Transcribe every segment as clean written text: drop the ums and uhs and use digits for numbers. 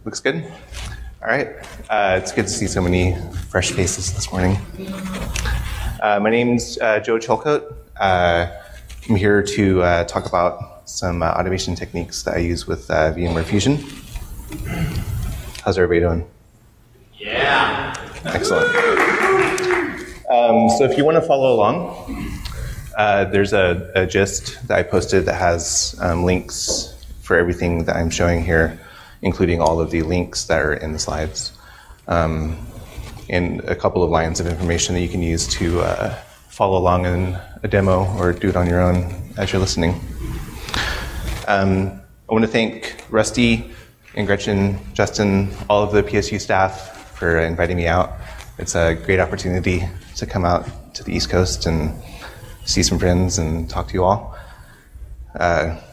Looks good. All right. It's good to see so many fresh faces this morning. My name's Joe Chilcote. I'm here to talk about some automation techniques that I use with VMware Fusion. How's everybody doing? Yeah. Excellent. So if you want to follow along, there's a gist that I posted that has links for everything that I'm showing here, including all of the links that are in the slides, and a couple of lines of information that you can use to follow along in a demo or do it on your own as you're listening. I want to thank Rusty and Gretchen, Justin, all of the PSU staff for inviting me out. It's a great opportunity to come out to the East Coast and see some friends and talk to you all.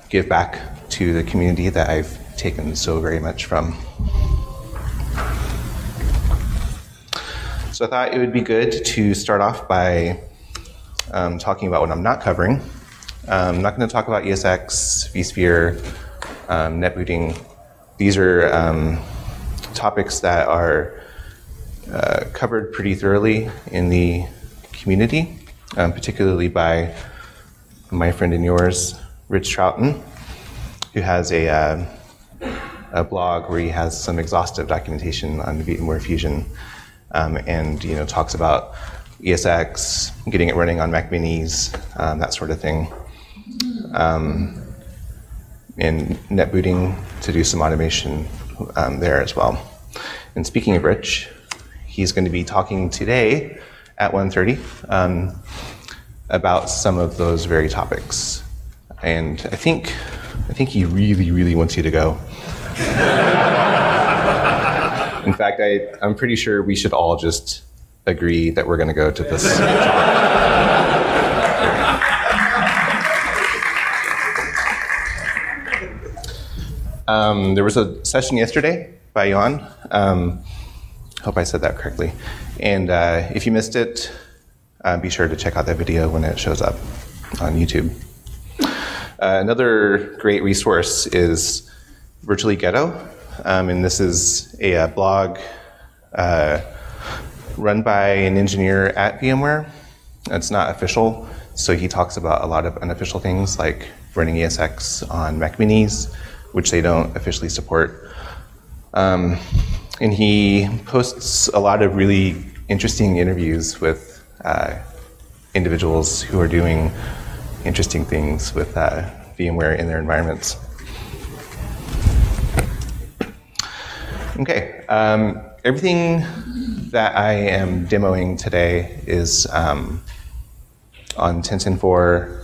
Give back to the community that I've taken so very much from. So I thought it would be good to start off by talking about what I'm not covering. I'm not going to talk about ESX, vSphere, netbooting. These are topics that are covered pretty thoroughly in the community, particularly by my friend and yours, Rich Troughton, who has a blog where he has some exhaustive documentation on VMware Fusion, and talks about ESX, getting it running on Mac Minis, that sort of thing, and netbooting to do some automation there as well. And speaking of Rich, he's going to be talking today at 1:30 about some of those very topics. And I think he really, really wants you to go. In fact, I'm pretty sure we should all just agree that we're going to go to this talk. There was a session yesterday by Jan. Hope I said that correctly. And if you missed it, be sure to check out that video when it shows up on YouTube. Another great resource is Virtually Ghetto, and this is a blog run by an engineer at VMware. It's not official, so he talks about a lot of unofficial things like running ESX on Mac Minis, which they don't officially support. And he posts a lot of really interesting interviews with individuals who are doing interesting things with VMware in their environments. Okay, everything that I am demoing today is on 10.10.4,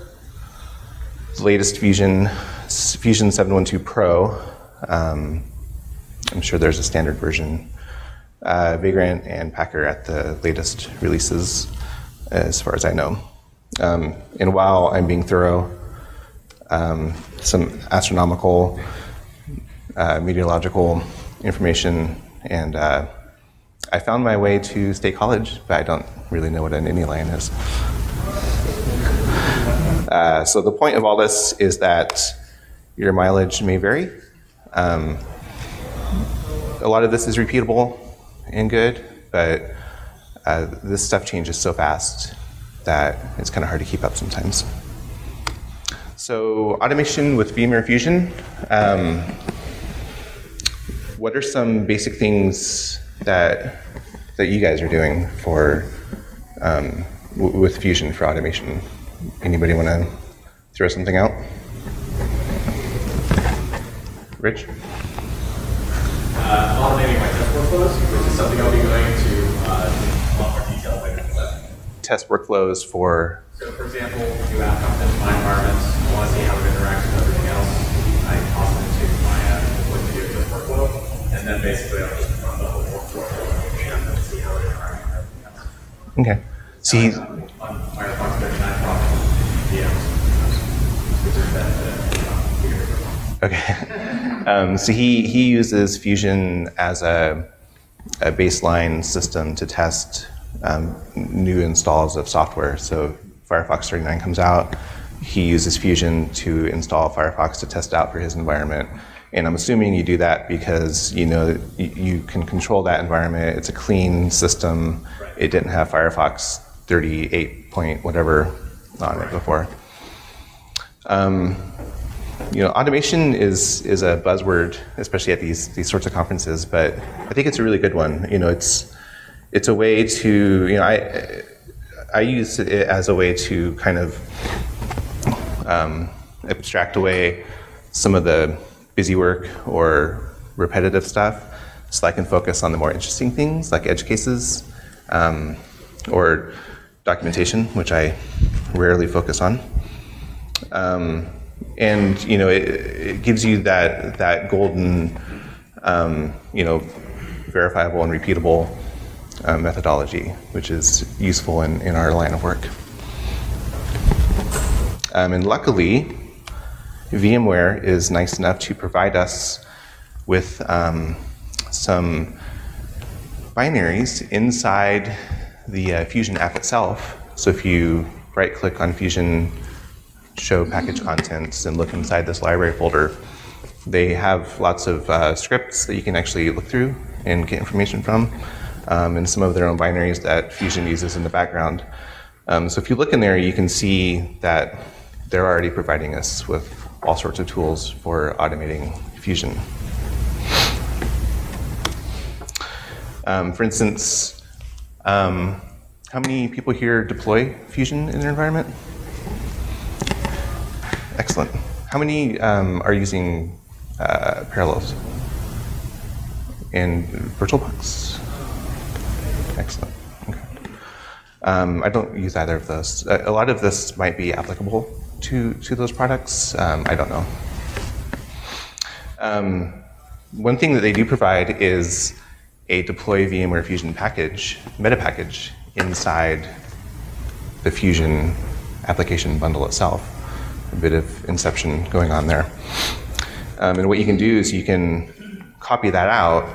the latest Fusion 7.1.2 Pro. I'm sure there's a standard version. Vagrant and Packer at the latest releases, as far as I know. And while I'm being thorough, some astronomical, meteorological information, and I found my way to State College, but I don't really know what an Initialize is. So the point of all this is that your mileage may vary. A lot of this is repeatable and good, but this stuff changes so fast that it's kind of hard to keep up sometimes. So automation with VMware Fusion. What are some basic things that you guys are doing for with Fusion for automation? Anybody want to throw something out? Rich? Automating my test workflows, which is something I'll be going into a lot more detail later in the lesson. Test workflows for? So for example, you have content in my environments, I want to see how it interacts with everything else. I toss it into my deployed video test workflow, and then basically I'll just run the whole workflow and see how it interacts with everything else. Okay. See, on Firefox 39 problem, VMs, which is benefit. Okay. So he uses Fusion as a baseline system to test new installs of software. So Firefox 39 comes out, he uses Fusion to install Firefox to test out for his environment. And I'm assuming you do that because you know you can control that environment. It's a clean system. Right. It didn't have Firefox 38 point whatever on it before. You know, automation is a buzzword, especially at these sorts of conferences. But I think it's a really good one. You know, it's a way to, you know, I use it as a way to kind of abstract away some of the busy work or repetitive stuff, so I can focus on the more interesting things like edge cases or documentation, which I rarely focus on. And you know, it gives you that golden, you know, verifiable and repeatable methodology, which is useful in our line of work. And luckily, VMware is nice enough to provide us with some binaries inside the Fusion app itself. So if you right-click on Fusion, show package contents, and look inside this library folder, they have lots of scripts that you can actually look through and get information from, and some of their own binaries that Fusion uses in the background. So if you look in there, you can see that they're already providing us with all sorts of tools for automating Fusion. For instance, how many people here deploy Fusion in their environment? Excellent. How many are using Parallels and VirtualBox? Excellent. Okay. I don't use either of those. A lot of this might be applicable to those products. I don't know. One thing that they do provide is a deploy VMware Fusion package, meta package, inside the Fusion application bundle itself. A bit of inception going on there. And what you can do is you can copy that out,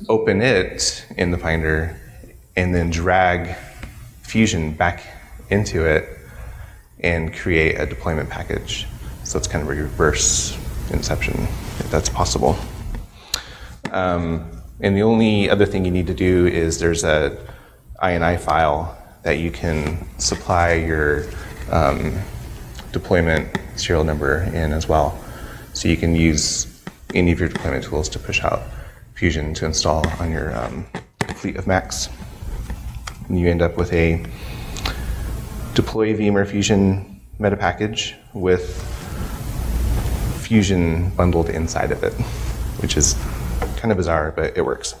open it in the Finder, and then drag Fusion back into it and create a deployment package. So it's kind of a reverse inception, if that's possible. And the only other thing you need to do is there's a INI file that you can supply your deployment serial number in as well. So you can use any of your deployment tools to push out Fusion to install on your fleet of Macs. And you end up with a deploy VMware Fusion meta package with Fusion bundled inside of it, which is kind of bizarre, but it works.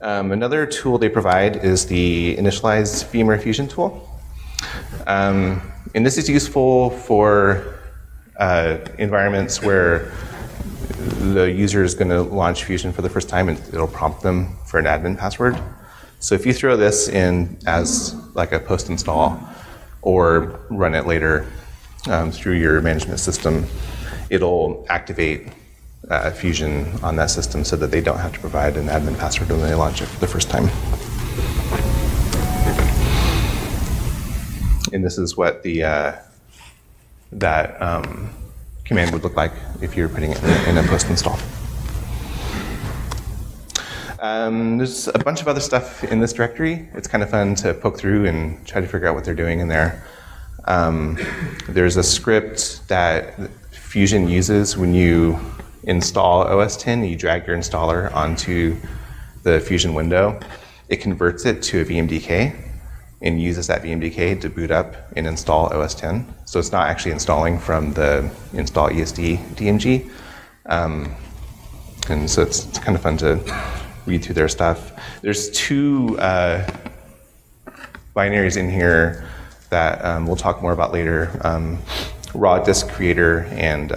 Another tool they provide is the Initialize VMware Fusion tool. And this is useful for environments where the user is going to launch Fusion for the first time and it'll prompt them for an admin password. So if you throw this in as like a post-install or run it later through your management system, it'll activate Fusion on that system so that they don't have to provide an admin password when they launch it for the first time. And this is what the that command would look like if you're putting it in a post-install. There's a bunch of other stuff in this directory. It's kind of fun to poke through and try to figure out what they're doing in there. There's a script that Fusion uses when you install OS X and you drag your installer onto the Fusion window. It converts it to a VMDK and uses that VMDK to boot up and install OS X. So it's not actually installing from the install ESD DMG. And so it's kind of fun to read through their stuff. There's two binaries in here that we'll talk more about later. Raw disk creator and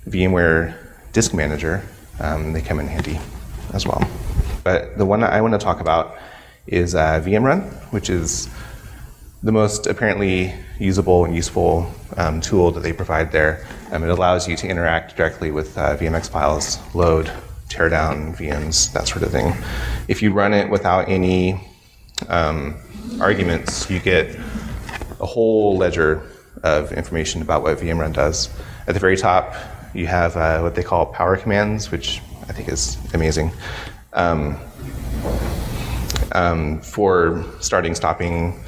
VMware disk manager. They come in handy as well. But the one I want to talk about is vmrun, which is the most apparently usable and useful tool that they provide there. It allows you to interact directly with VMX files, load, tear down VMs, that sort of thing. If you run it without any arguments, you get a whole ledger of information about what vmrun does. At the very top, you have what they call power commands, which I think is amazing. For starting, stopping,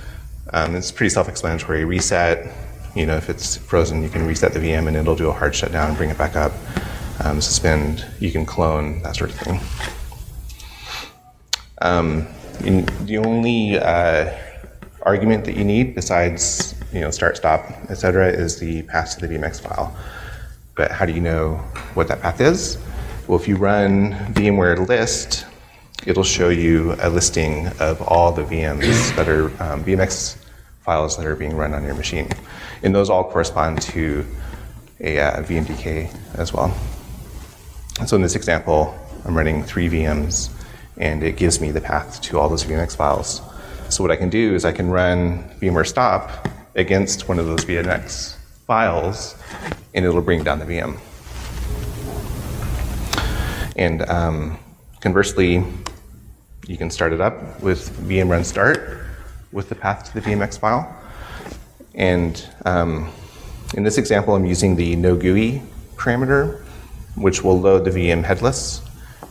it's pretty self-explanatory. Reset, if it's frozen, you can reset the VM and it'll do a hard shutdown and bring it back up. Suspend, you can clone, that sort of thing. The only argument that you need besides start, stop, etc., is the path to the VMX file. But how do you know what that path is? Well, if you run VMware list, it'll show you a listing of all the VMs that are VMX files that are being run on your machine. And those all correspond to a vmdk as well. So in this example, I'm running 3 VMs, and it gives me the path to all those VMX files. So what I can do is I can run VMware stop against one of those VMX files, and it'll bring down the VM. And conversely, you can start it up with vmrun start with the path to the VMX file. And in this example, I'm using the no GUI parameter, which will load the VM headless,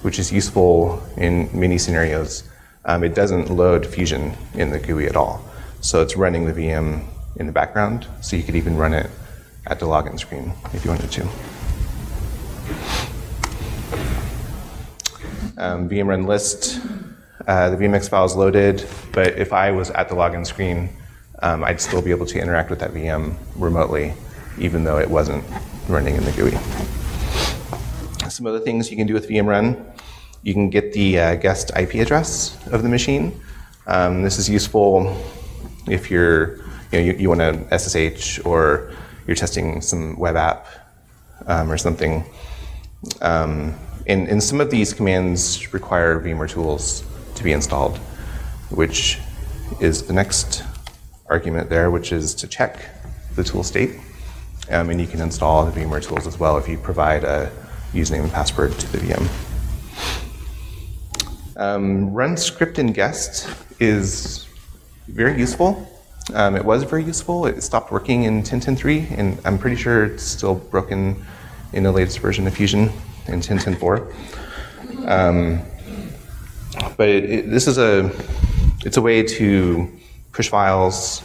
which is useful in many scenarios. It doesn't load Fusion in the GUI at all. So it's running the VM in the background, so you could even run it at the login screen if you wanted to. VMrun list, the VMX file is loaded, but if I was at the login screen, I'd still be able to interact with that VM remotely, even though it wasn't running in the GUI. Some other things you can do with VMrun, you can get the guest IP address of the machine. This is useful if you want to SSH or you're testing some web app or something. And some of these commands require VMware tools to be installed, which is the next argument there, which is to check the tool state. And you can install the VMware tools as well if you provide a username and password to the VM. Run script in guest is very useful. It was very useful. It stopped working in 10.10.3, and I'm pretty sure it's still broken in the latest version of Fusion in 10.10.4. But this is it's a way to push files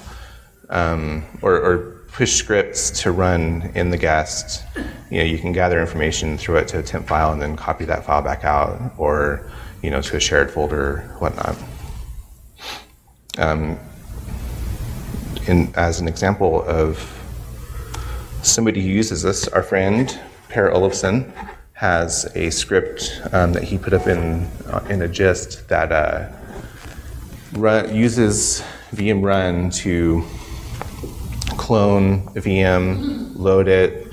or push scripts to run in the guest. You can gather information, throw it to a temp file, and then copy that file back out, or to a shared folder, whatnot. As an example of somebody who uses this, our friend Per Olofsson has a script that he put up in a gist that uses vmrun to clone a VM, load it,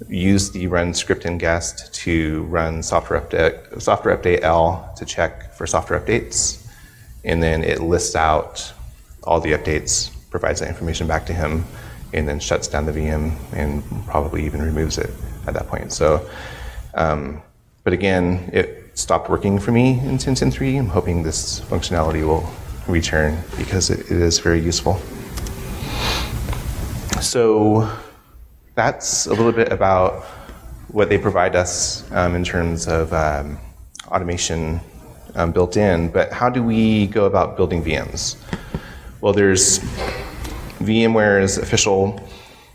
use the run script in guest to run software update L to check for software updates, and then it lists out all the updates, provides that information back to him, and then shuts down the VM and probably even removes it at that point. So, but again, it stopped working for me in 10.10.3. I'm hoping this functionality will return because it is very useful. So that's a little bit about what they provide us in terms of automation built in, but how do we go about building VMs? Well, there's VMware's official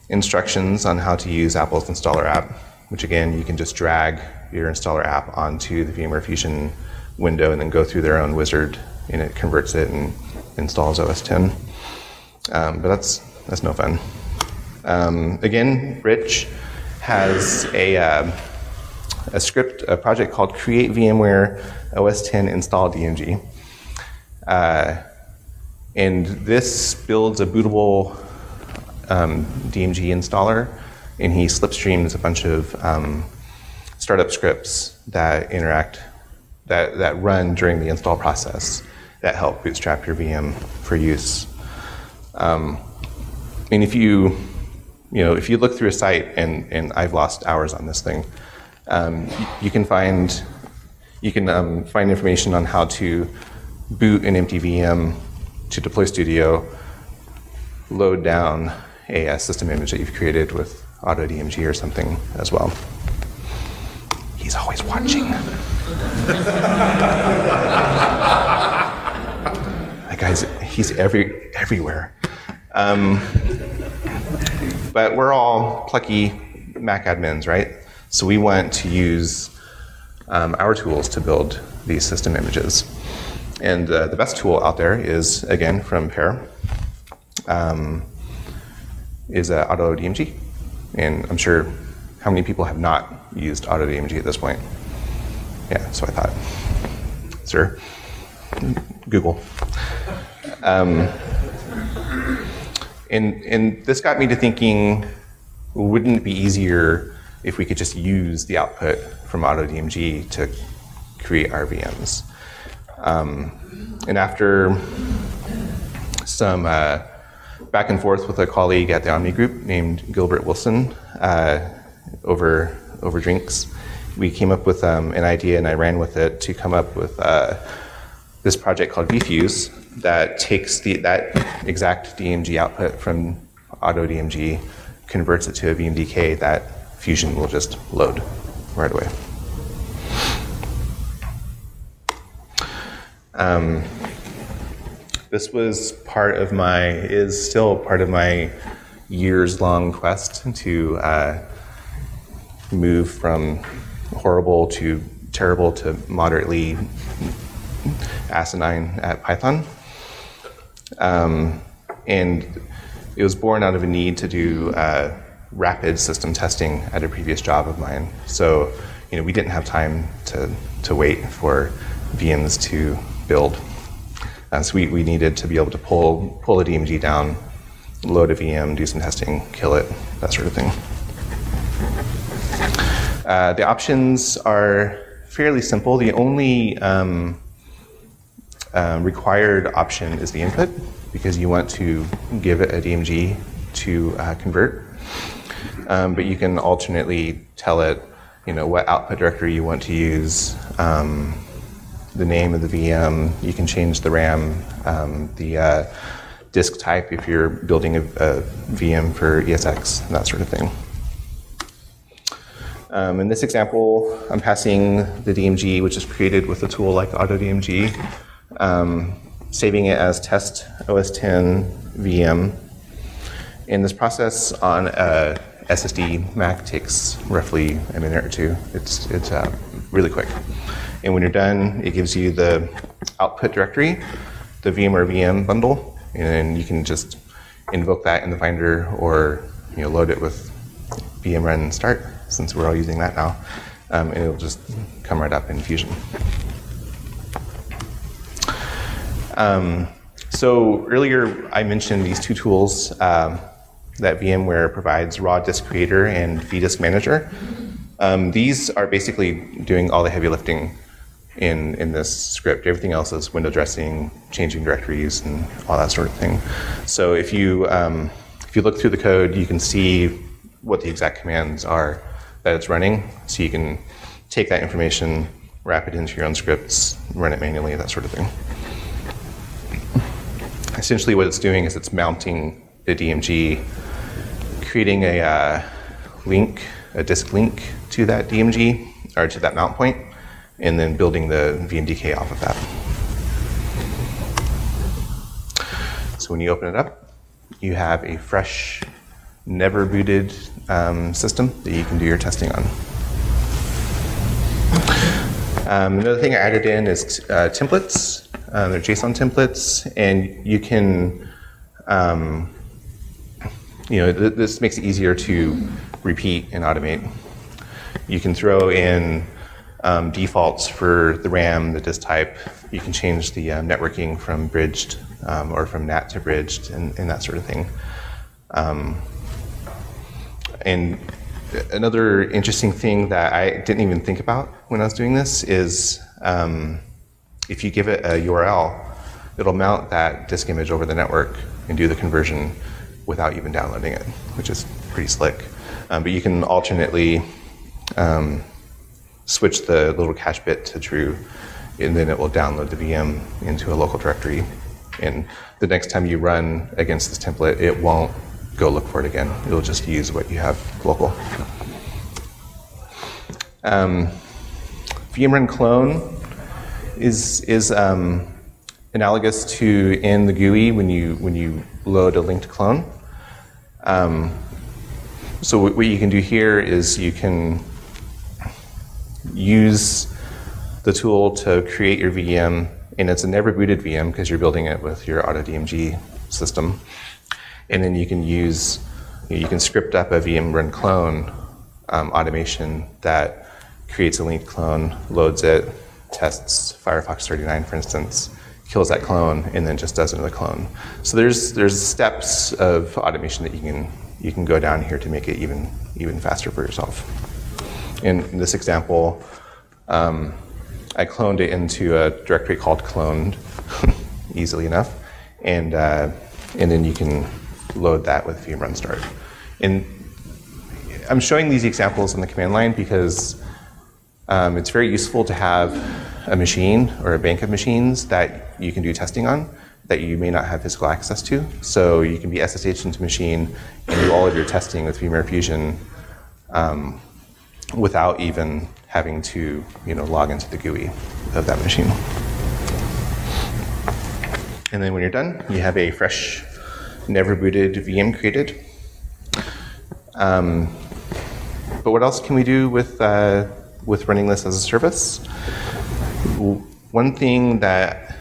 instructions on how to use Apple's installer app, which again, you can just drag your installer app onto the VMware Fusion window and then go through their own wizard, and it converts it and installs OS 10. But that's no fun. Again, Rich has a script, a project called Create VMware OS 10 Install DMG. And this builds a bootable DMG installer, and he slipstreams a bunch of startup scripts that that run during the install process that help bootstrap your VM for use. And if you look through a site, and I've lost hours on this thing, you can find information on how to boot an empty VM, to deploy Studio, load down a system image that you've created with AutoDMG or something as well. He's always watching. That guy's, he's everywhere. But we're all plucky MacAdmins, right? So we want to use our tools to build these system images. And the best tool out there is, again, from Pear, is AutoDMG. And I'm sure how many people have not used AutoDMG at this point? Yeah, so I thought, sir, Google. And this got me to thinking, wouldn't it be easier if we could just use the output from AutoDMG to create our VMs? And after some back and forth with a colleague at the Omni Group named Gilbert Wilson over drinks, we came up with an idea, and I ran with it to come up with this project called vfuse that takes that exact DMG output from AutoDMG, converts it to a VMDK that Fusion will just load right away. This was is still part of my years-long quest to move from horrible to terrible to moderately asinine at Python. And it was born out of a need to do rapid system testing at a previous job of mine. So, we didn't have time to wait for VMs to build. So we needed to be able to pull a DMG down, load a VM, do some testing, kill it, that sort of thing. The options are fairly simple. The only required option is the input, because you want to give it a DMG to convert. But you can alternately tell it, what output directory you want to use, the name of the VM. You can change the RAM, the disk type if you're building a VM for ESX, that sort of thing. In this example, I'm passing the DMG, which is created with a tool like AutoDMG, saving it as test OS10 VM. And this process on a SSD Mac takes roughly a minute or two. It's really quick. And when you're done, it gives you the output directory, the VMware VM bundle, and then you can just invoke that in the Finder, or load it with vmrun start, since we're all using that now, and it'll just come right up in Fusion. So earlier I mentioned these two tools that VMware provides, Raw Disk Creator and vdisk Manager. These are basically doing all the heavy lifting in this script. Everything else is window dressing, changing directories, and all that sort of thing. So if you look through the code, you can see what the exact commands are that it's running. So you can take that information, wrap it into your own scripts, run it manually, that sort of thing. Essentially what it's doing is it's mounting the DMG, creating a disk link to that DMG, or to that mount point, and then building the VMDK off of that. So when you open it up, you have a fresh, never booted system that you can do your testing on. Another thing I added in is templates. They're JSON templates, and you can, this makes it easier to repeat and automate. You can throw in defaults for the RAM, the disk type. You can change the networking from bridged or from NAT to bridged, and that sort of thing. And another interesting thing that I didn't even think about when I was doing this is if you give it a URL, it'll mount that disk image over the network and do the conversion without even downloading it, which is pretty slick. But you can alternately switch the little cache bit to true, and then it will download the VM into a local directory. And the next time you run against this template, it won't go look for it again. It'll just use what you have local. vmrun clone is analogous to in the GUI when you load a linked clone. So what you can do here is you can use the tool to create your VM, and it's a never booted VM because you're building it with your AutoDMG system. And then you can script up a vmrun clone automation that creates a linked clone, loads it, tests Firefox 39, for instance, kills that clone, and then just does another clone. So there's steps of automation that you can go down here to make it even faster for yourself. In this example, I cloned it into a directory called cloned, easily enough, and then you can load that with vmrun start. And I'm showing these examples in the command line because it's very useful to have a machine or a bank of machines that you can do testing on that you may not have physical access to. So you can be SSH into machine and do all of your testing with VMware Fusion without even having to log into the GUI of that machine. And then when you're done, you have a fresh, never booted VM created. But what else can we do with running this as a service? One thing that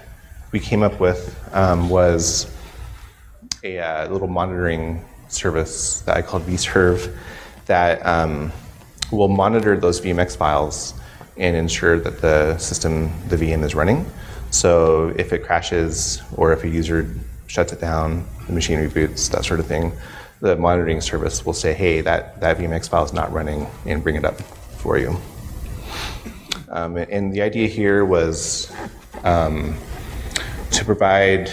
we came up with was a little monitoring service that I called vserve that will monitor those VMX files and ensure that the VM is running. So if it crashes or if a user shuts it down, the machine reboots, that sort of thing, the monitoring service will say, hey, that VMX file is not running, and bring it up for you. And the idea here was to provide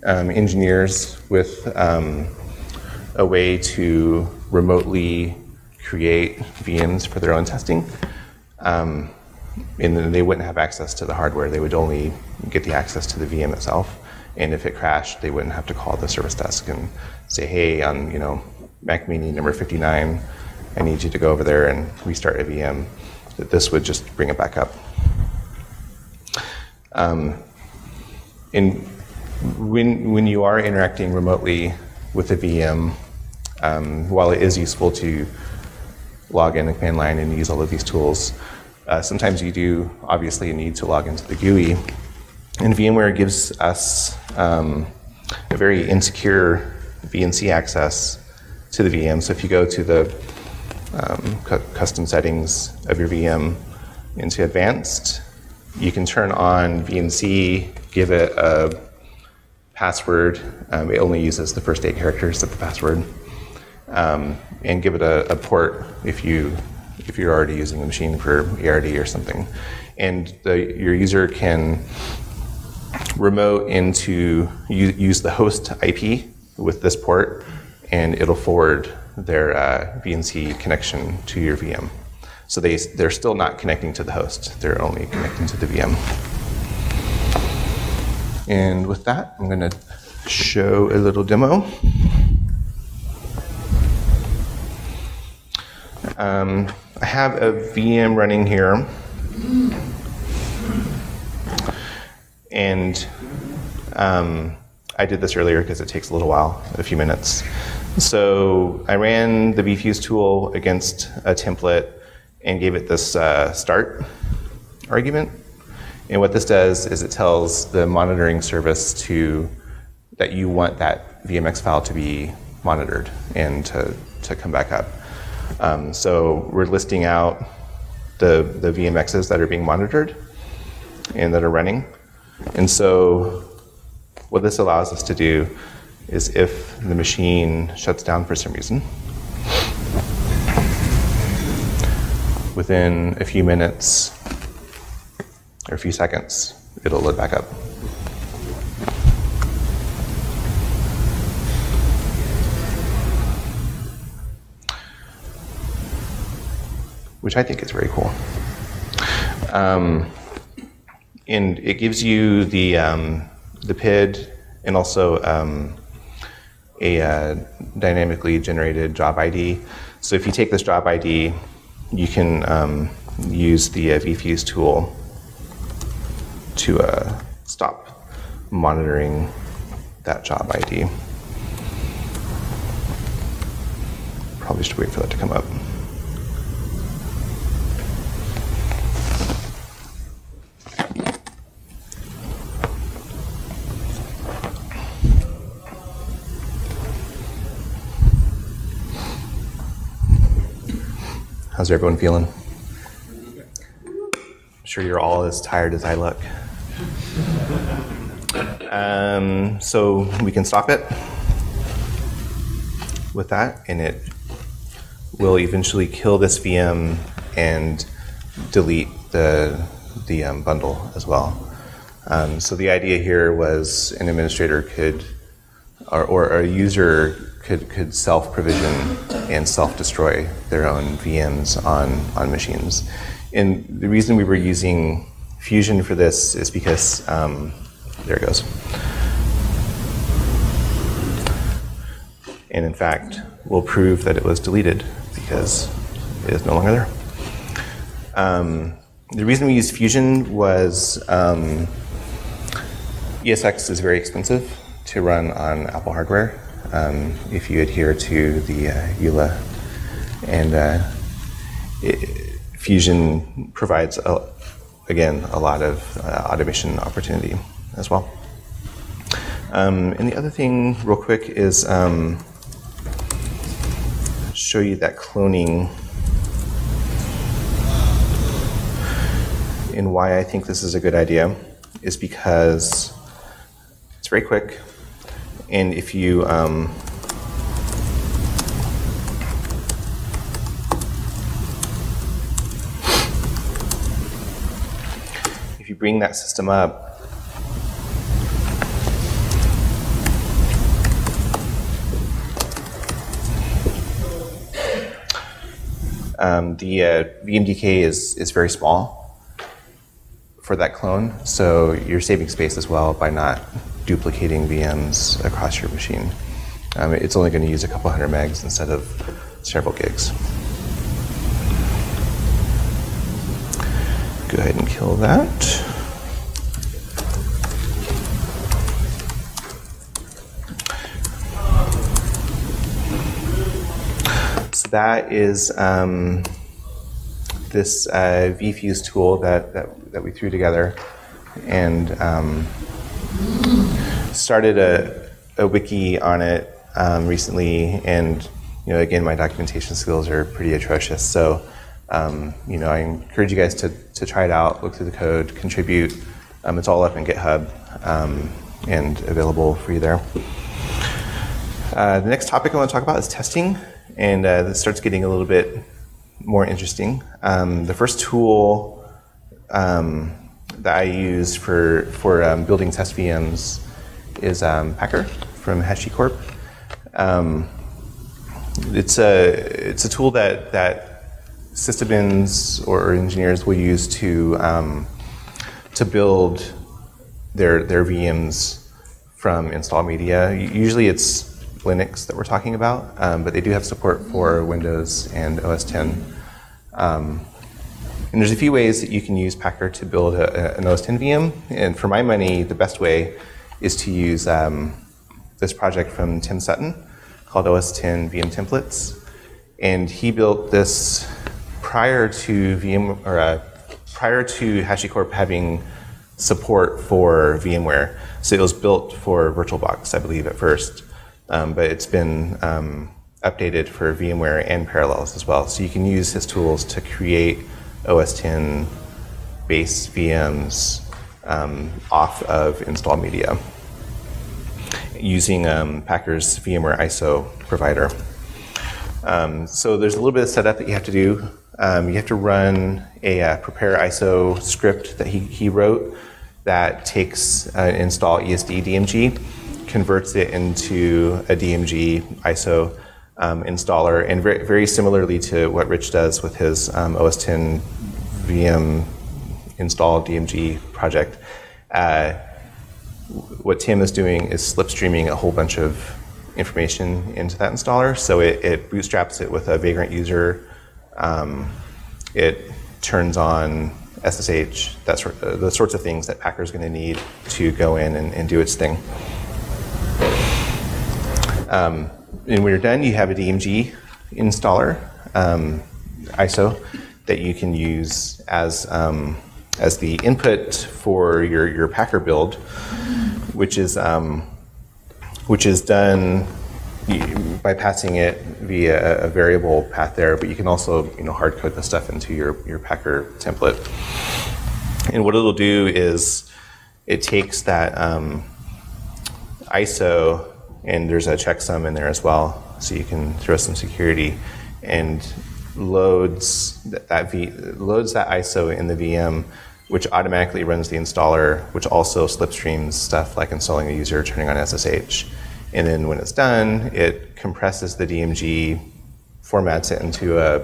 engineers with a way to remotely create VMs for their own testing. And then they wouldn't have access to the hardware. They would only get the access to the VM itself. And if it crashed, they wouldn't have to call the service desk and say, hey, on Mac Mini number 59, I need you to go over there and restart a VM. That this would just bring it back up. And when you are interacting remotely with a VM, while it is useful to log in the command line and use all of these tools, sometimes you do obviously need to log into the GUI. And VMware gives us a very insecure VNC access to the VM. So if you go to the custom settings of your VM into advanced, you can turn on VNC, give it a password. It only uses the first 8 characters of the password, and give it a port if you're already using the machine for ARD or something. And your user can remote into use the host IP with this port, and it'll forward their VNC connection to your VM. So they're still not connecting to the host. They're only connecting to the VM. And with that, I'm going to show a little demo. I have a VM running here. And I did this earlier because it takes a little while, a few minutes. So I ran the vfuse tool against a template and gave it this start argument. And what this does is it tells the monitoring service that you want that VMX file to be monitored and to come back up. So we're listing out the VMXs that are being monitored and that are running. And so what this allows us to do is if the machine shuts down for some reason, within a few minutes or a few seconds, it'll load back up. Which I think is very cool. And it gives you the PID and also dynamically generated job ID. So if you take this job ID, you can use the vfuse tool to stop monitoring that job ID. Probably should wait for that to come up. How's everyone feeling? I'm sure you're all as tired as I look. So we can stop it with that, and it will eventually kill this VM and delete the bundle as well. So the idea here was an administrator could, or a user could self-provision and self-destroy their own VMs on machines. And the reason we were using Fusion for this is because, there it goes. And in fact, we'll prove that it was deleted because it is no longer there. The reason we used Fusion was ESX is very expensive to run on Apple hardware. If you adhere to the EULA, and Fusion provides, again, a lot of automation opportunity as well. And the other thing, real quick, is show you that cloning and why I think this is a good idea is because it's very quick. And if you bring that system up, the VMDK is very small for that clone, so you're saving space as well by not duplicating VMs across your machine. It's only going to use a couple hundred megs instead of several gigs. Go ahead and kill that. So that is this vfuse tool that we threw together, and started a wiki on it recently, and again, my documentation skills are pretty atrocious. So I encourage you guys to try it out, look through the code, contribute. It's all up in GitHub and available for you there. The next topic I want to talk about is testing, and this starts getting a little bit more interesting. The first tool that I use for building test VMs is Packer from HashiCorp. It's a tool that sysadmins or engineers will use to build their VMs from install media. Usually it's Linux that we're talking about, but they do have support for Windows and OS X. And there's a few ways that you can use Packer to build an OS X VM. And for my money, the best way is to use this project from Tim Sutton called OS X VM Templates. And he built this prior to HashiCorp having support for VMware. So it was built for VirtualBox, I believe, at first. But it's been updated for VMware and Parallels as well. So you can use his tools to create OS X base VMs off of install media using Packer's VMware ISO provider. So there's a little bit of setup that you have to do. You have to run a prepare ISO script that he wrote that takes install ESD DMG, converts it into a DMG ISO installer, and very similarly to what Rich does with his OS X VM install DMG project. What Tim is doing is slipstreaming a whole bunch of information into that installer. So it bootstraps it with a Vagrant user. It turns on SSH, the sorts of things that Packer is going to need to go in and do its thing. And when you're done, you have a DMG installer, ISO, that you can use as the input for your Packer build, which is done by passing it via a variable path there, but you can also hard code the stuff into your Packer template. And what it'll do is it takes that ISO, and there's a checksum in there as well, so you can throw some security, and loads that ISO in the VM, which automatically runs the installer, which also slipstreams stuff like installing a user, turning on SSH. And then when it's done, it compresses the DMG, formats it into a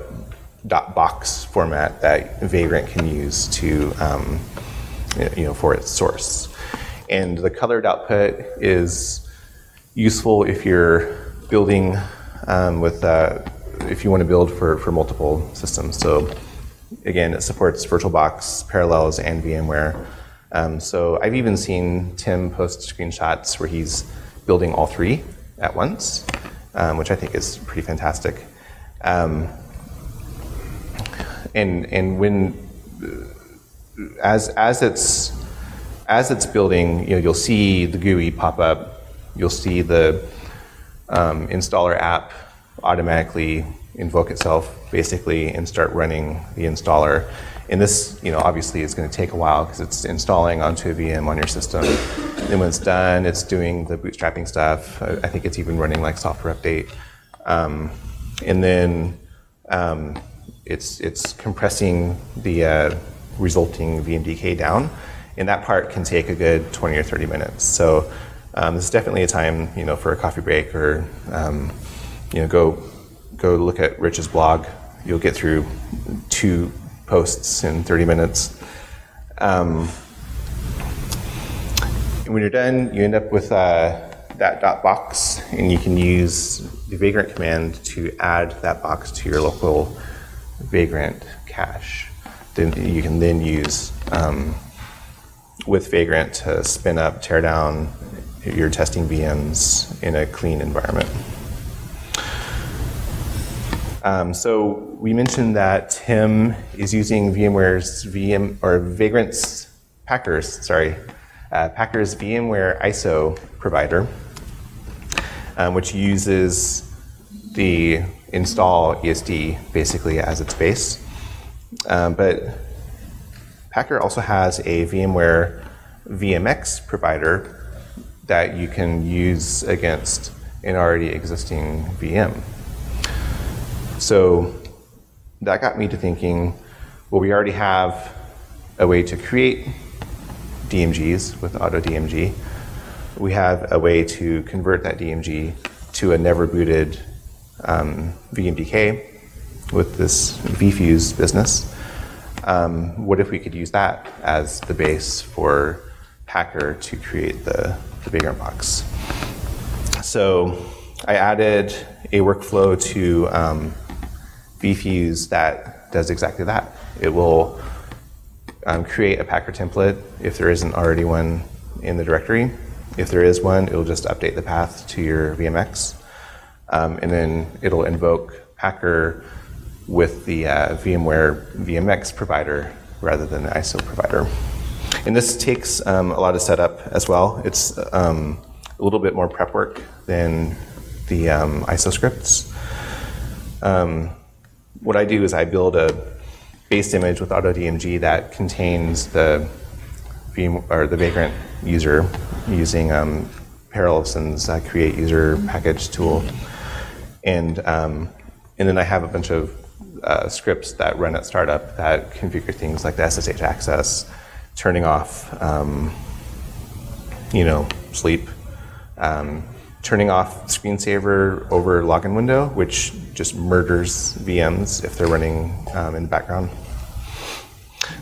.box format that Vagrant can use to, for its source. And the colored output is useful if you're building if you want to build for multiple systems. So again, it supports VirtualBox, Parallels, and VMware. So I've even seen Tim post screenshots where he's building all three at once, which I think is pretty fantastic. And when as it's building, you'll see the GUI pop up. You'll see the installer app automatically invoke itself, basically, and start running the installer. And this, obviously is going to take a while because it's installing onto a VM on your system. And when it's done, it's doing the bootstrapping stuff. I think it's even running like software update. And then it's compressing the resulting VMDK down. And that part can take a good 20 or 30 minutes. So this is definitely a time, for a coffee break, or go look at Rich's blog. You'll get through 2 posts in 30 minutes. When you're done, you end up with that .box, and you can use the Vagrant command to add that box to your local Vagrant cache. Then you can then use with Vagrant to spin up, tear down your testing VMs in a clean environment. So we mentioned that Tim is using VMware's Packer's VMware ISO provider, which uses the install ESD basically as its base. But Packer also has a VMware VMX provider that you can use against an already existing VM. So that got me to thinking, well, we already have a way to create DMGs with AutoDMG. We have a way to convert that DMG to a never booted VMDK with this vfuse business. What if we could use that as the base for Packer to create the Vagrant box? So I added a workflow to vfuse that does exactly that. It will create a Packer template if there isn't already one in the directory. If there is one, it'll just update the path to your VMX. And then it'll invoke Packer with the VMware VMX provider rather than the ISO provider. And this takes a lot of setup as well. It's a little bit more prep work than the ISO scripts. What I do is I build a base image with AutoDMG that contains the Vagrant user using Parallelism's create user package tool, and then I have a bunch of scripts that run at startup that configure things like the SSH access, turning off, sleep, turning off screensaver over login window, which just murders VMs if they're running in the background.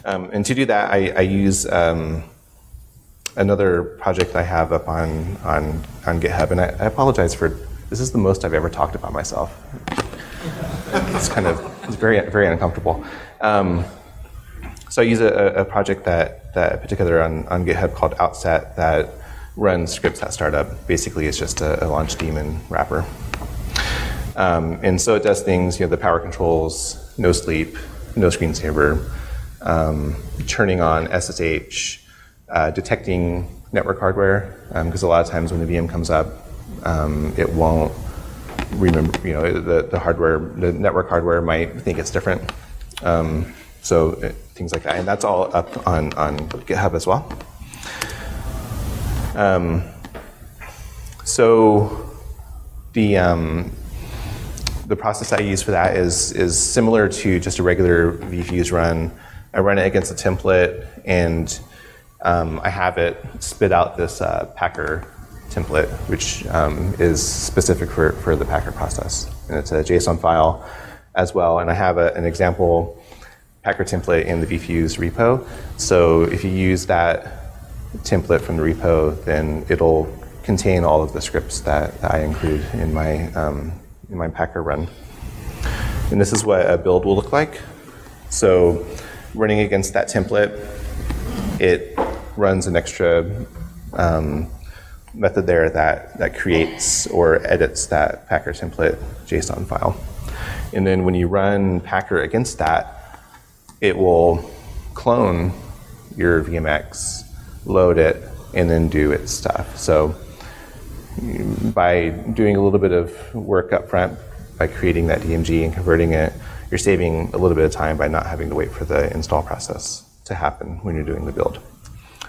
And to do that, I use another project I have up on GitHub, and I apologize for this is the most I've ever talked about myself. It's very, very uncomfortable. So I use a project that I put together on GitHub called Outset that runs scripts at startup. Basically, it's just a launch daemon wrapper. And so it does things, the power controls, no sleep, no screensaver, turning on SSH, detecting network hardware, because a lot of times when the VM comes up, it won't remember, the network hardware might think it's different. So things like that, and that's all up on GitHub as well. So the process I use for that is similar to just a regular vfuse run. I run it against a template, and I have it spit out this Packer template, which is specific for the Packer process. And it's a JSON file as well. And I have an example Packer template in the vfuse repo. So if you use that template from the repo, then it'll contain all of the scripts that I include in my Packer run. And this is what a build will look like. So running against that template, it runs an extra method there that creates or edits that Packer template JSON file. And then when you run Packer against that, it will clone your VMX, load it, and then do its stuff. So by doing a little bit of work up front, by creating that DMG and converting it, you're saving a little bit of time by not having to wait for the install process to happen when you're doing the build.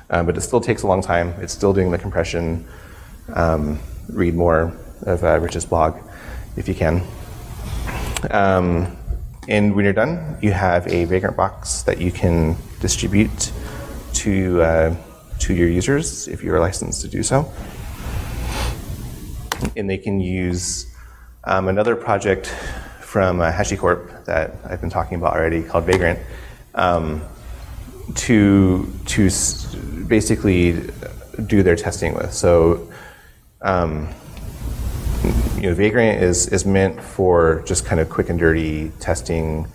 But it still takes a long time. It's still doing the compression. Read more of Rich's blog if you can. And when you're done, you have a Vagrant box that you can distribute to your users if you are licensed to do so. And they can use another project from HashiCorp that I've been talking about already called Vagrant to basically do their testing with. So Vagrant is meant for just kind of quick and dirty testing.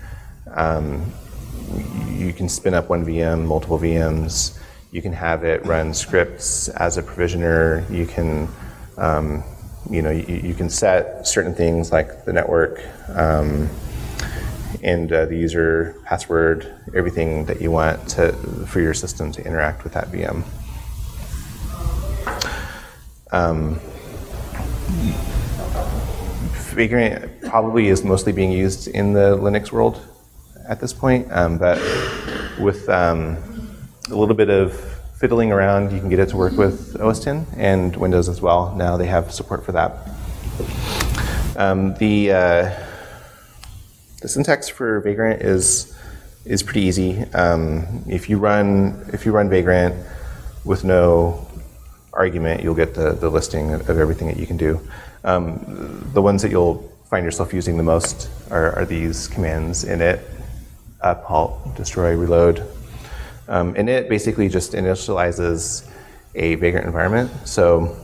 You can spin up one VM, multiple VMs. You can have it run scripts as a provisioner. You can you can set certain things like the network and the user password, everything that you want for your system to interact with that VM. Vagrant probably is mostly being used in the Linux world at this point, but with a little bit of fiddling around, you can get it to work with OS X and Windows as well. Now they have support for that. The syntax for Vagrant is pretty easy. If you run Vagrant with no argument, you'll get the listing of everything that you can do. The ones that you'll find yourself using the most are these commands: init, up, halt, destroy, reload. Init basically just initializes a Vagrant environment. So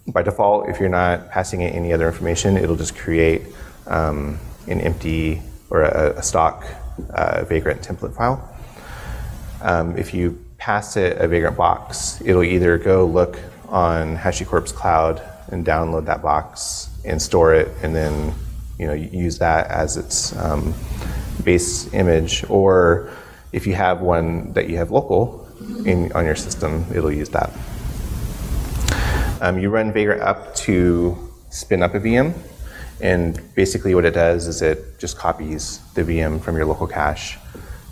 by default, if you're not passing it any other information, it'll just create an empty or a stock Vagrant template file. If you pass it a Vagrant box, it'll either go look on HashiCorp's cloud and download that box and store it, and then use that as its base image. Or if you have one that you have local on your system, it'll use that. You run Vagrant up to spin up a VM, and basically what it does is it just copies the VM from your local cache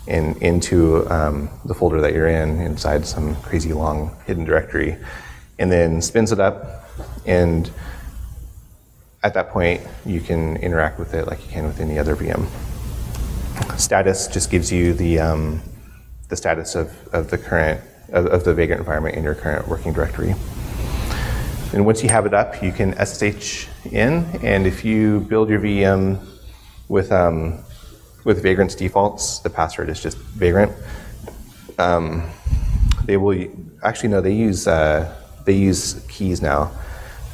and into the folder that you're in inside some crazy long hidden directory, and then spins it up. And at that point, you can interact with it like you can with any other VM. Status just gives you the status of the current of the Vagrant environment in your current working directory. And once you have it up, you can SSH in, and if you build your VM with Vagrant's defaults, the password is just Vagrant. They will actually no, they use keys now.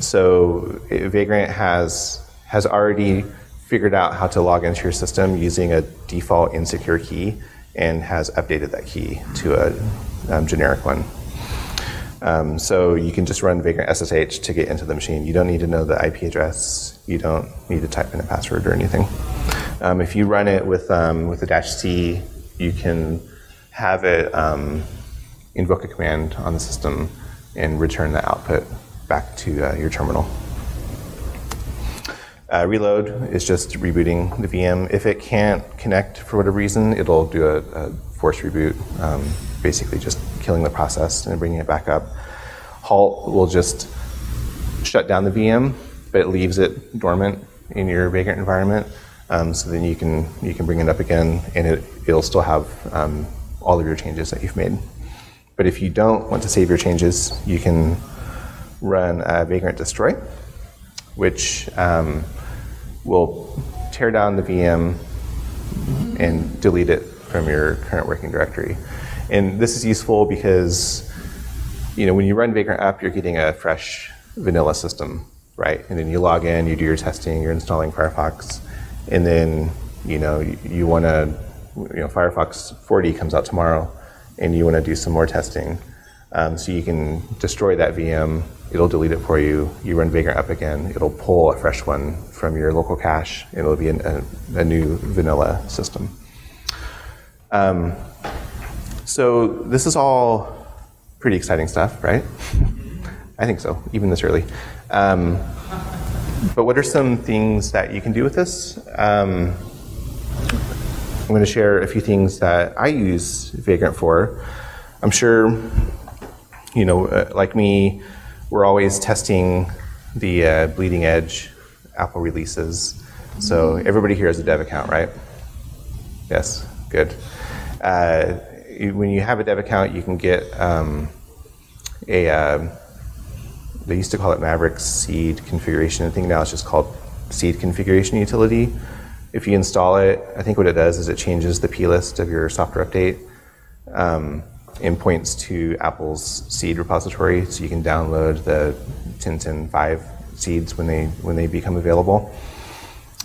So Vagrant has already figured out how to log into your system using a default insecure key and has updated that key to a generic one. So you can just run Vagrant SSH to get into the machine. You don't need to know the IP address. You don't need to type in a password or anything. If you run it with the -c, you can have it invoke a command on the system and return the output back to your terminal. Reload is just rebooting the VM. If it can't connect for whatever reason, it'll do a force reboot, basically just killing the process and bringing it back up. Halt will just shut down the VM, but it leaves it dormant in your Vagrant environment. So then you can bring it up again, and it'll still have all of your changes that you've made. But if you don't want to save your changes, you can run Vagrant destroy, which will tear down the VM and delete it from your current working directory. And this is useful because, when you run Vagrant up, you're getting a fresh vanilla system, right? And then you log in, you do your testing, you're installing Firefox, and then you want to, Firefox 40 comes out tomorrow, and you want to do some more testing. So you can destroy that VM, it'll delete it for you, you run Vagrant up again, it'll pull a fresh one from your local cache, and it'll be a new vanilla system. So this is all pretty exciting stuff, right? I think so, even this early. But what are some things that you can do with this? I'm going to share a few things that I use Vagrant for. I'm sure, like me, we're always testing the bleeding edge Apple releases. So everybody here has a dev account, right? Yes, good. When you have a dev account, you can get they used to call it Maverick Seed Configuration. I think now it's just called Seed Configuration Utility. If you install it, I think what it does is it changes the plist of your software update and points to Apple's seed repository, so you can download the 10.10.5 seeds when they become available.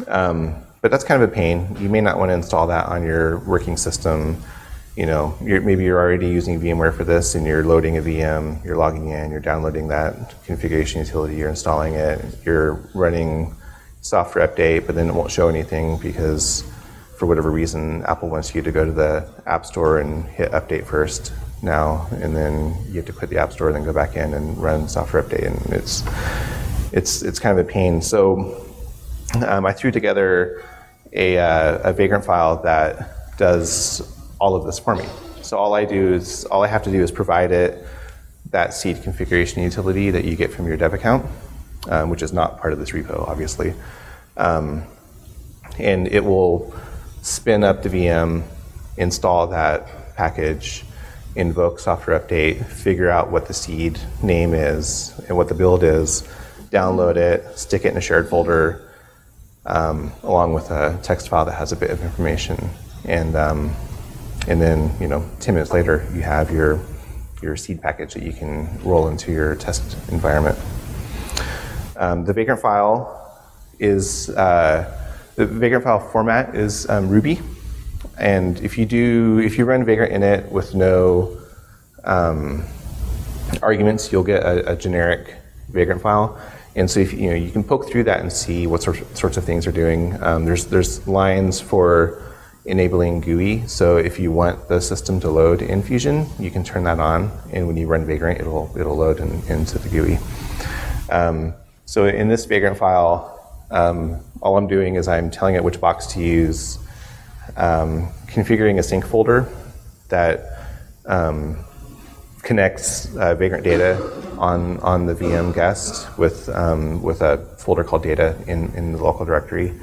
But that's kind of a pain. You may not want to install that on your working system. Maybe you're already using VMware for this, and you're loading a VM, you're logging in, you're downloading that configuration utility, you're installing it, you're running software update, but then it won't show anything because for whatever reason, Apple wants you to go to the App Store and hit update first now, and then you have to quit the App Store, then go back in and run software update, and it's kind of a pain. So I threw together a Vagrant file that does all of this for me. So all I have to do is provide it that seed configuration utility that you get from your dev account, which is not part of this repo, obviously. And it will spin up the VM, install that package, invoke software update, figure out what the seed name is and what the build is, download it, stick it in a shared folder, along with a text file that has a bit of information. And then, 10 minutes later, you have your seed package that you can roll into your test environment. The Vagrant file is the Vagrant file format is Ruby, and if you run Vagrant init with no arguments, you'll get a generic Vagrant file. And so you can poke through that and see what sorts of things are doing. There's lines for enabling GUI. So if you want the system to load in Fusion, you can turn that on, and when you run Vagrant, it'll load into the GUI. So in this Vagrant file, all I'm doing is I'm telling it which box to use, configuring a sync folder that connects Vagrant data on the VM guest with a folder called data in the local directory.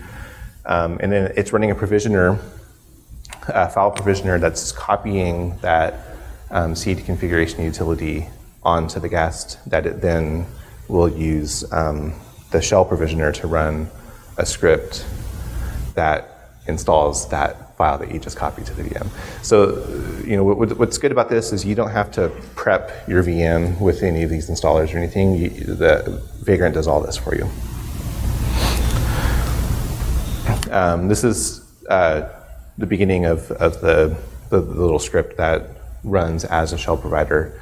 And then it's running a provisioner, file provisioner that's copying that seed configuration utility onto the guest that it then will use the shell provisioner to run a script that installs that file that you just copied to the VM. So what's good about this is you don't have to prep your VM with any of these installers or anything. The Vagrant does all this for you. This is the beginning of the little script that runs as a shell provider.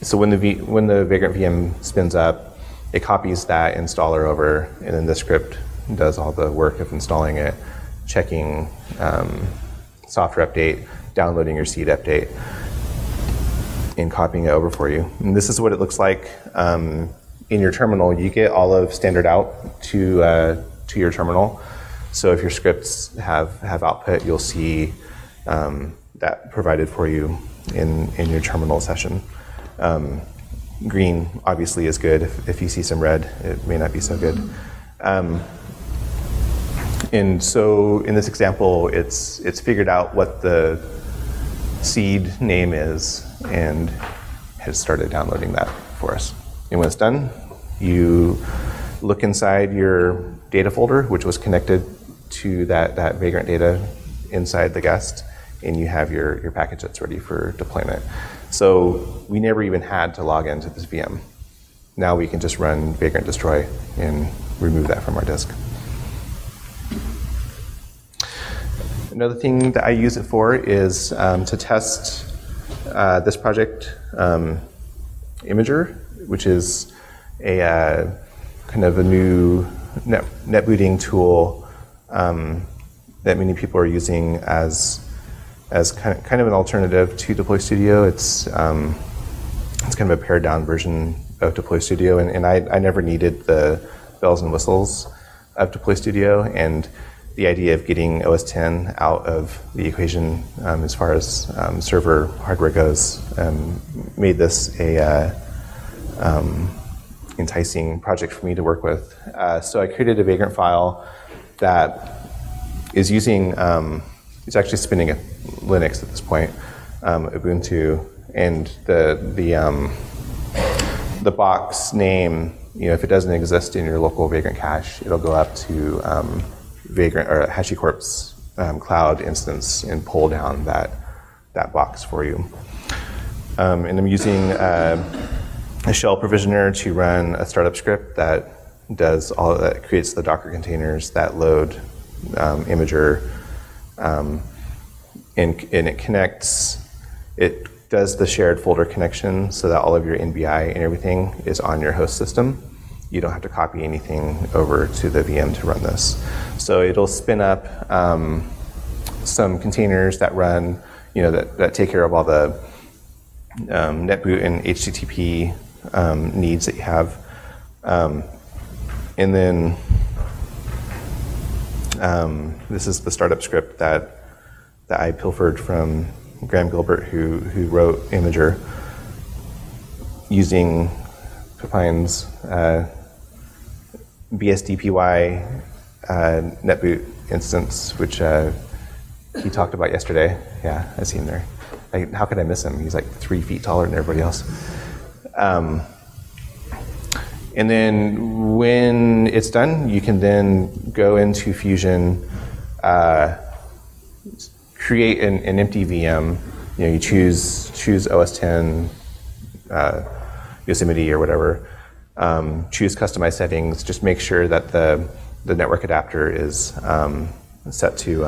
So when the Vagrant VM spins up, it copies that installer over, and then the script does all the work of installing it, checking software update, downloading your seed update, and copying it over for you. And this is what it looks like in your terminal. You get all of standard out to your terminal. So if your scripts have output, you'll see that provided for you in your terminal session. Green obviously is good. If you see some red, it may not be so good. And so in this example, it's figured out what the seed name is and has started downloading that for us. And when it's done, you look inside your data folder, which was connected to that Vagrant data inside the guest, and you have your package that's ready for deployment. So we never even had to log into this VM. Now we can just run Vagrant destroy and remove that from our disk. Another thing that I use it for is to test this project, Imager, which is a kind of a new net booting tool that many people are using as kind of an alternative to Deploy Studio. It's kind of a pared down version of Deploy Studio, and I never needed the bells and whistles of Deploy Studio, and the idea of getting OS X out of the equation as far as server hardware goes made this a enticing project for me to work with. So I created a Vagrantfile that is using, it's actually spinning a Linux at this point, Ubuntu, and the box name, if it doesn't exist in your local Vagrant cache, it'll go up to Vagrant or HashiCorp's cloud instance and pull down that box for you. And I'm using a shell provisioner to run a startup script that does all of that, creates the Docker containers that load Imager, and it connects. It does the shared folder connection so that all of your NBI and everything is on your host system. You don't have to copy anything over to the VM to run this. So it'll spin up some containers that run, that take care of all the netboot and HTTP needs that you have. And then this is the startup script that I pilfered from Graham Gilbert, who wrote Imager, using Pipine's BSDPY netboot instance, which he talked about yesterday. Yeah, I see him there. How could I miss him? He's like 3 feet taller than everybody else. And then when it's done, you can then go into Fusion, create an empty VM. You choose OS X, Yosemite or whatever. Choose customize settings. Just make sure that the network adapter is set to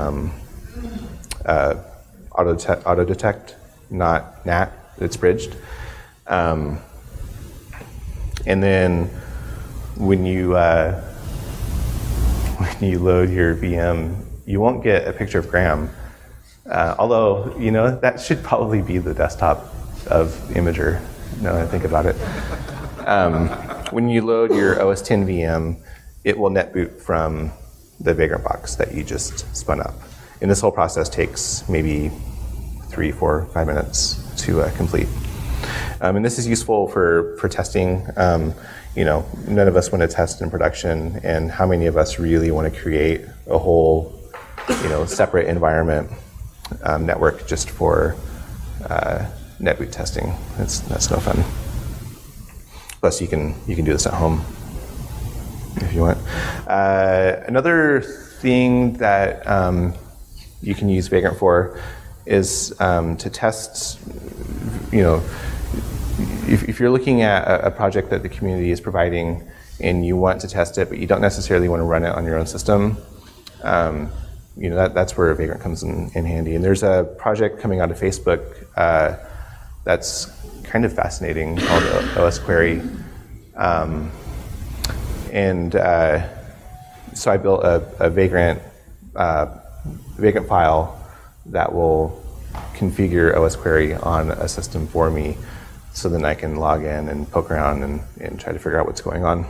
auto detect, not NAT. It's bridged. And then when you load your VM, you won't get a picture of Graham. Although, that should probably be the desktop of Imager, now that I think about it. When you load your OS X VM, it will netboot from the Vagrant box that you just spun up. And this whole process takes maybe 3, 4, 5 minutes to complete. And this is useful for testing. None of us want to test in production, and how many of us really want to create a whole, separate environment network just for netboot testing? That's no fun. Plus, you can do this at home if you want. Another thing that you can use Vagrant for is to test, if you're looking at a project that the community is providing and you want to test it, but you don't necessarily want to run it on your own system, that's where Vagrant comes in handy. And there's a project coming out of Facebook that's kind of fascinating called OS Query. So I built a Vagrant file that will configure OS Query on a system for me, so then I can log in and poke around and try to figure out what's going on.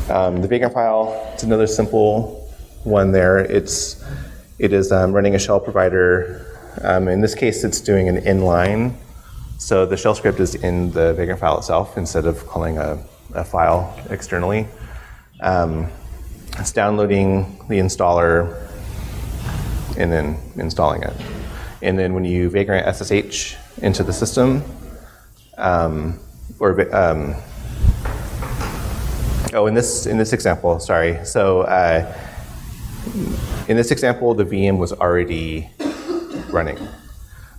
The Vagrantfile, it's another simple one there. It is running a shell provider. In this case, it's doing an inline. So the shell script is in the Vagrantfile itself instead of calling a file externally. It's downloading the installer and then installing it. And then when you vagrant SSH into the system, in this example, sorry. So in this example, the VM was already running,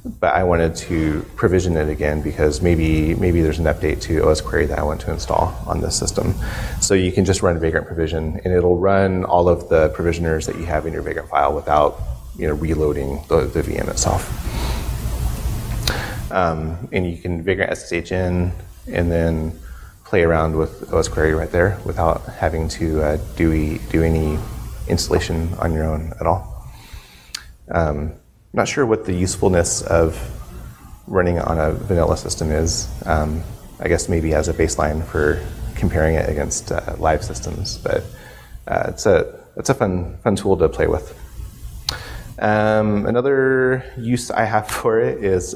but I wanted to provision it again because maybe there's an update to OS Query that I want to install on this system. So you can just run vagrant provision, and it'll run all of the provisioners that you have in your Vagrant file without reloading the VM itself. And you can vagrant SSH in and then play around with OS Query right there without having to do any installation on your own at all. I'm not sure what the usefulness of running on a vanilla system is. I guess maybe as a baseline for comparing it against live systems, but it's a fun tool to play with. Another use I have for it is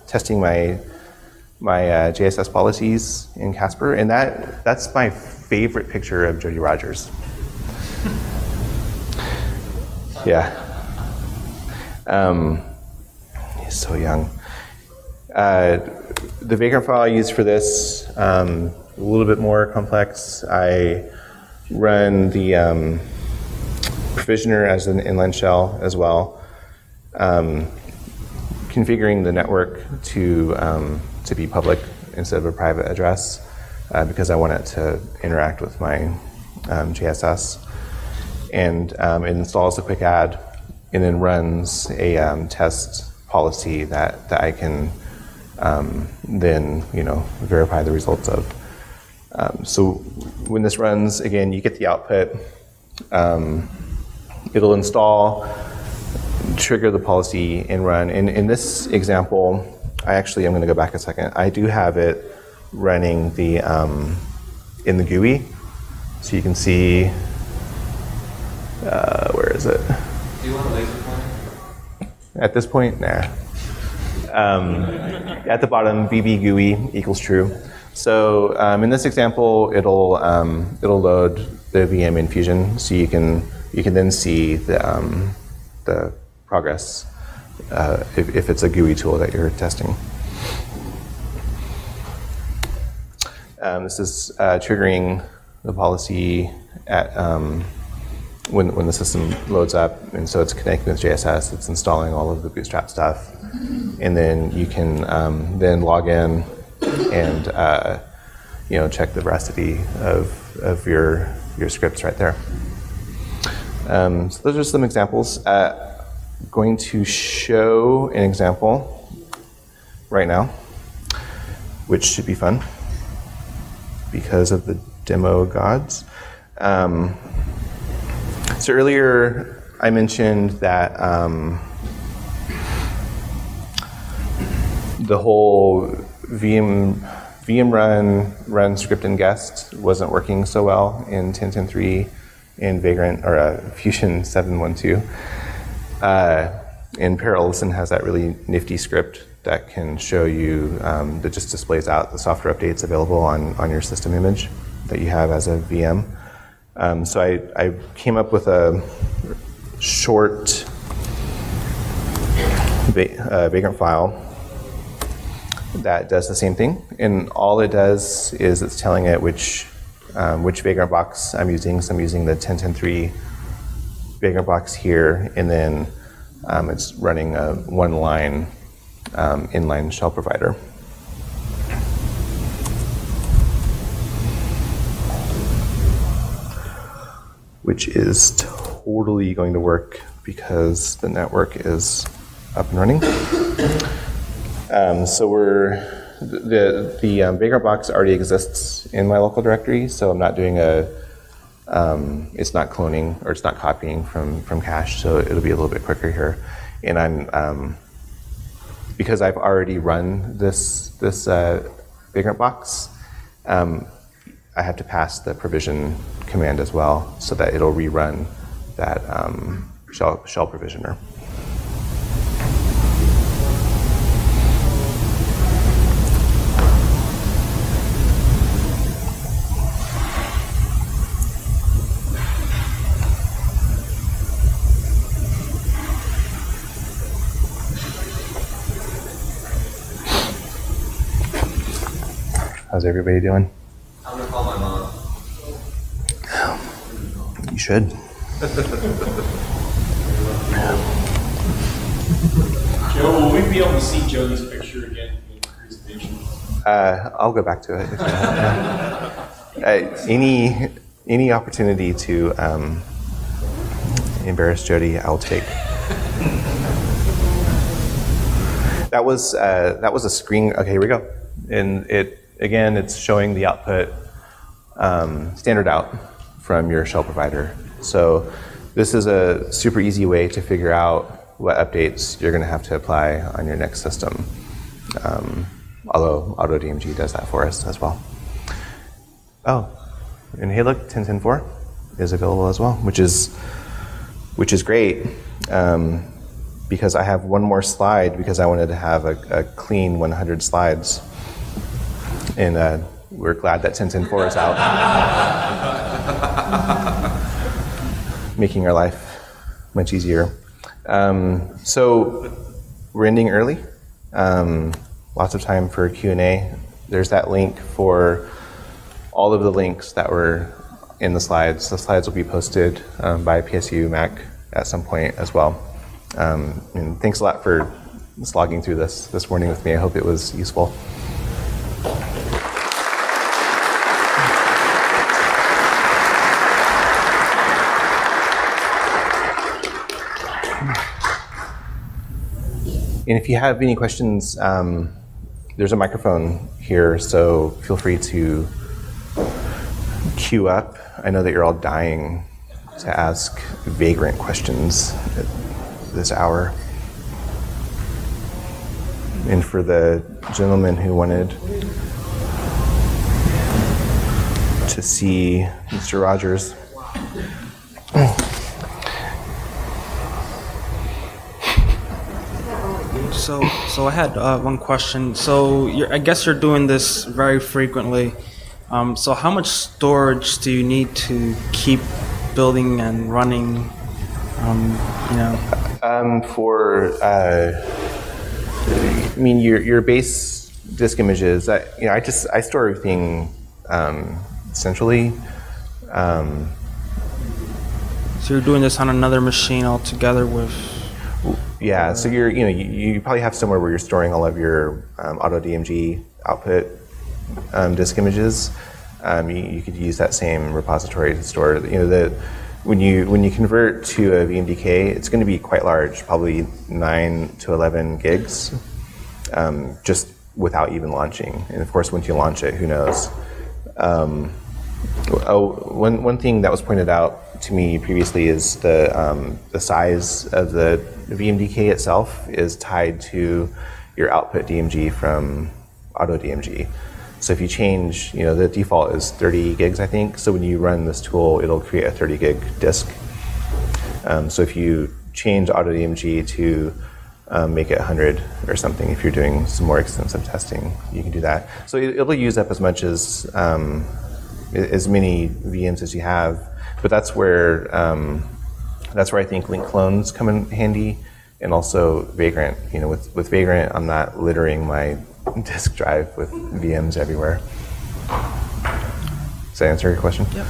testing my JSS policies in Casper, and that's my favorite picture of Jody Rogers. Yeah. He's so young. The Vagrant file I use for this, a little bit more complex. I run the provisioner as an inline shell as well, configuring the network to be public instead of a private address because I want it to interact with my JSS. And it installs a quick add and then runs a test policy that I can then verify the results of. So when this runs, again, you get the output. It'll install, trigger the policy, and run. And in this example, I'm going to go back a second. I do have it running the in the GUI, so you can see. Where is it? Do you want a laser pointer? At this point, nah. At the bottom, VB GUI equals true. So in this example, it'll load the VM in Fusion, so you can then see the progress if it's a GUI tool that you're testing. This is triggering the policy at when the system loads up, and so it's connecting with JSS. It's installing all of the Bootstrap stuff, and then you can then log in and check the veracity of your scripts right there. So those are some examples. Going to show an example right now, which should be fun because of the demo gods. So earlier I mentioned that the whole vmrun run script and guest wasn't working so well in 10.10.3 in Vagrant or Fusion 7.1.2. And Parallelisten has that really nifty script that can show you that just displays out the software updates available on your system image that you have as a VM. So I came up with a short Vagrant file that does the same thing, and all it does is it's telling it which Vagrant box I'm using. So I'm using the 10.10.3 Vagrant box here, and then It's running a one-line inline shell provider. Which is totally going to work because the network is up and running. So the Vagrant box already exists in my local directory, so I'm not doing it's not cloning or it's not copying from cache, so it'll be a little bit quicker here. And I'm because I've already run this Vagrant box, I have to pass the provision command as well, so that it'll rerun that shell provisioner. How's everybody doing? I'm gonna call my mom. You should. Joe, will we be able to see Joey's picture again in the presentation? I'll go back to it. Any opportunity to embarrass Jody, I'll take. That was a screen. Okay, here we go. And it's showing the output standard out from your shell provider. So this is a super easy way to figure out what updates you're going to have to apply on your next system. Although AutoDMG does that for us as well. Oh, and hey, look, 10.10.4 is available as well, which is great because I have one more slide because I wanted to have a clean 100 slides. And we're glad that 10.10.4 is out, making our life much easier. So we're ending early. Lots of time for Q&A. There's that link for all of the links that were in the slides. The slides will be posted by PSU Mac at some point as well. And thanks a lot for slogging through this morning with me. I hope it was useful. And if you have any questions, there's a microphone here, so feel free to queue up. I know that you're all dying to ask Vagrant questions at this hour. And for the gentleman who wanted to see Mr. Rogers. So I had one question. So I guess you're doing this very frequently. So how much storage do you need to keep building and running? Your base disk images. I store everything centrally. So you're doing this on another machine altogether with. Yeah, so you probably have somewhere where you're storing all of your AutoDMG output disk images. You could use that same repository to store. When you convert to a VMDK, it's going to be quite large, probably 9 to 11 gigs, just without even launching. And of course, once you launch it, who knows? One thing that was pointed out to me previously is the size of the VMDK itself is tied to your output DMG from AutoDMG. So if you change, the default is 30 gigs, I think. So when you run this tool, it'll create a 30 gig disk. So if you change AutoDMG to make it 100 or something, if you're doing some more extensive testing, you can do that. So it'll use up as much as many VMs as you have. But that's where I think link clones come in handy, and also Vagrant. With Vagrant, I'm not littering my disk drive with VMs everywhere. Does that answer your question? Yep.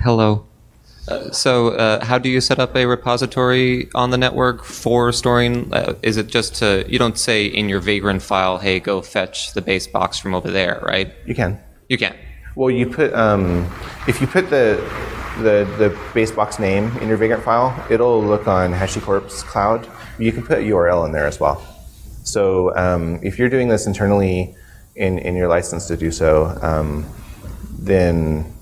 Hello. So how do you set up a repository on the network for storing? Is it just you don't say in your Vagrant file, hey, go fetch the base box from over there, right? You can. You can. Well, you put if you put the base box name in your Vagrant file, it'll look on HashiCorp's cloud. You can put a URL in there as well. So if you're doing this internally in your license to do so, then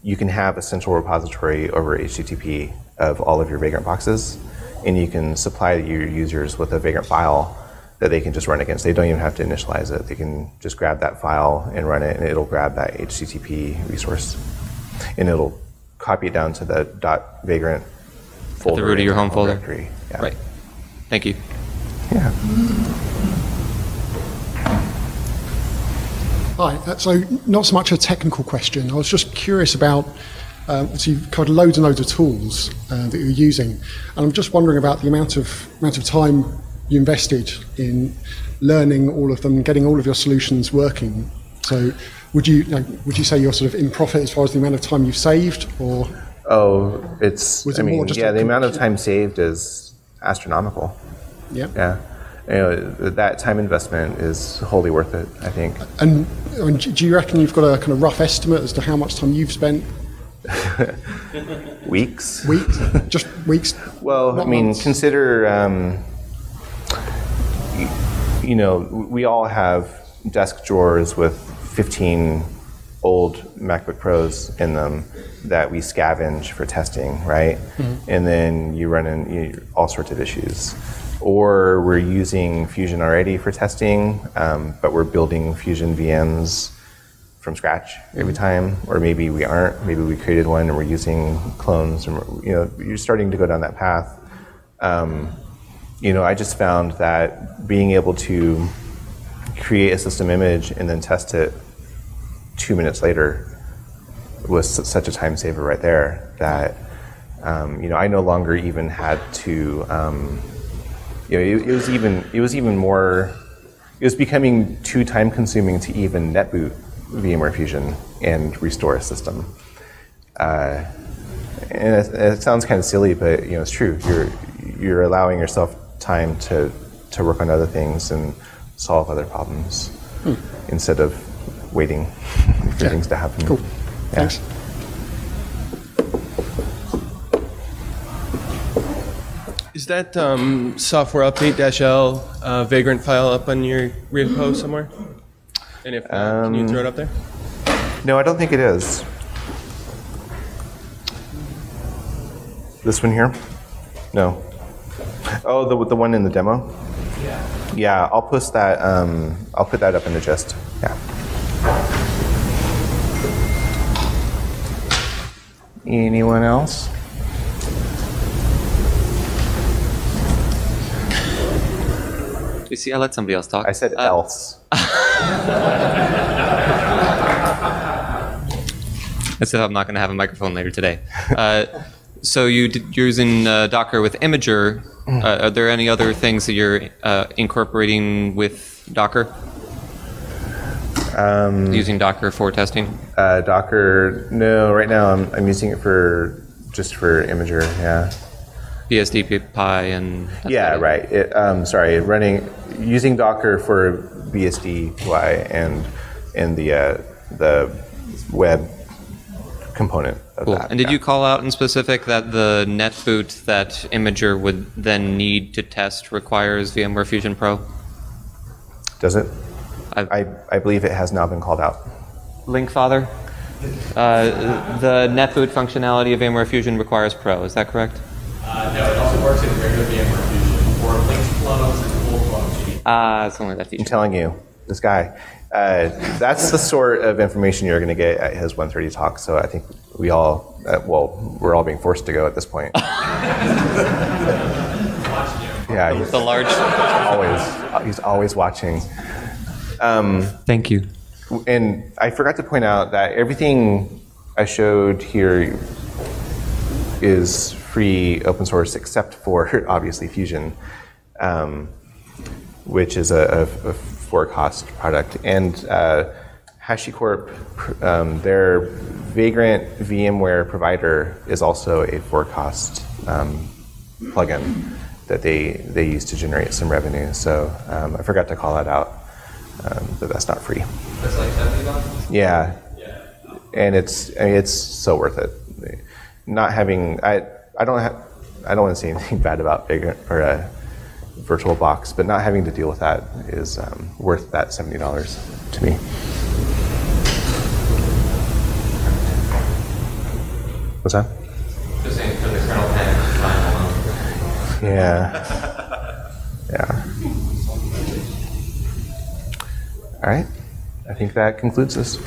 you can have a central repository over HTTP of all of your Vagrant boxes, and you can supply your users with a Vagrant file that they can just run against. They don't even have to initialize it. They can just grab that file and run it, and it'll grab that HTTP resource, and it'll copy it down to the .vagrant folder. At the root of your home folder. Directory. Yeah. Right. Thank you. Yeah. Hi. So not so much a technical question. I was just curious about, so you've covered loads and loads of tools that you're using, and I'm just wondering about the amount of time you invested in learning all of them, getting all of your solutions working. So would you say you're sort of in profit as far as the amount of time you've saved, or? Oh, it's. Was it more just the amount of time saved is astronomical. Yeah. Yeah. That time investment is wholly worth it, I think. And do you reckon you've got a kind of rough estimate as to how much time you've spent? Weeks? Weeks? Just weeks? Well, months? Consider, we all have desk drawers with 15 old MacBook Pros in them that we scavenge for testing, right? Mm-hmm. And then you run into all sorts of issues. Or we're using Fusion already for testing, but we're building Fusion VMs from scratch every time. Or maybe we aren't. Maybe we created one and we're using clones. And you're starting to go down that path. I just found that being able to create a system image and then test it 2 minutes later was such a time saver right there that I no longer even had to. It was becoming too time consuming to even netboot VMware Fusion and restore a system. And it sounds kind of silly, but it's true. You're allowing yourself time to work on other things and solve other problems instead of waiting for things to happen. Cool. Yeah. Thanks. Is that software update-l Vagrantfile up on your repo somewhere? And if not, can you throw it up there? No, I don't think it is. This one here? No. Oh, the one in the demo? Yeah. Yeah, I'll post that. I'll put that up in the gist. Yeah. Anyone else? You see, I let somebody else talk. I said else. I said I'm not going to have a microphone later today. So you're using Docker with Imager. Are there any other things that you're incorporating with Docker? Using Docker for testing? Docker, no. Right now, I'm using it just for Imager. Yeah. BSD Pi and yeah, right. Using Docker for BSD Pi and the web component of cool. that. And did you call out in specific that the netboot that Imager would then need to test requires VMware Fusion Pro? Does it? I believe it has now been called out. Linkfather? The netboot functionality of VMware Fusion requires Pro, is that correct? No, it also works in regular VMware Fusion for linked flows and full flow. It's only that feature. I'm telling you, this guy. That's the sort of information you're going to get at his 1:30 talk. So I think we all, we're all being forced to go at this point. Yeah, he's always watching. Thank you. And I forgot to point out that everything I showed here is free open source except for obviously Fusion, which is a for-cost product. And HashiCorp, their Vagrant VMware provider is also a forecast plugin that they use to generate some revenue. So I forgot to call that out, but that's not free. That's like $70? Yeah. And it's so worth it. Not having, I don't want to say anything bad about Vagrant or a VirtualBox, but not having to deal with that is worth that $70 to me. What's that? Just saying for the kernel panic time alone. Yeah. Yeah. All right. I think that concludes this.